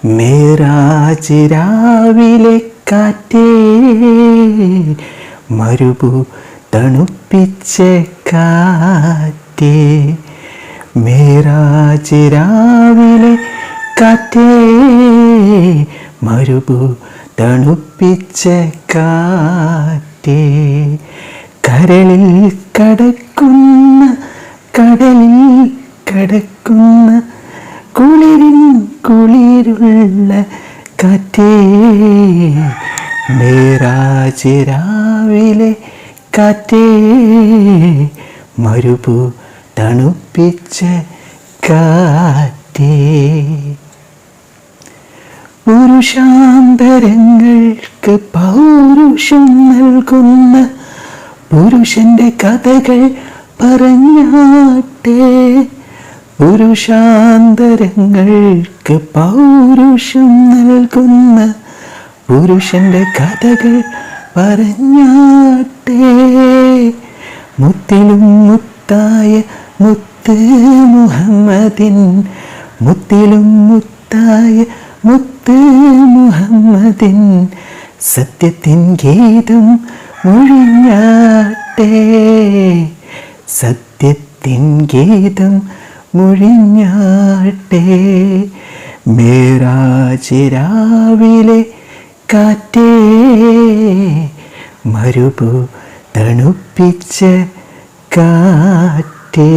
മേരാജ് രാവിലെ കാറ്റേ, മരുഭൂ തണുപ്പിച്ച കാറ്റേ. മേരാജ് രാവിലെ കാറ്റേ, മരുഭൂ തണുപ്പിച്ച കാറ്റേ. കരളിൽ കടക്കുന്ന കുളിരുള്ള കാറ്റേ. മേരാജ് രാവിലെ കാറ്റേ, മരുഭൂ തണുപ്പിച്ച കാറ്റേ. പുരുഷാന്തരങ്ങൾക്ക് പൗരുഷം നൽകുന്ന പുരുഷന്റെ കഥകൾ പറഞ്ഞാട്ടെ. പുരുഷാന്തരങ്ങൾക്ക് പൗരുഷം നൽകുന്ന പുരുഷന്റെ കഥകൾ പറഞ്ഞാട്ടെ. മുത്തിലും മുത്തായ മുത്ത് മുഹമ്മദിൻ, മുത്തിലും മുത്തായ മുത്ത് മുഹമ്മദിൻ സത്യത്തിൻ ഗീതം മൊഴിഞ്ഞാട്ടെ. സത്യത്തിൻ ഗീതം മൊഴിഞ്ഞാട്ടെ. മേരാജ് രാവിലെ കാറ്റേ, മരുഭൂ തണുപ്പിച്ച കാറ്റേ.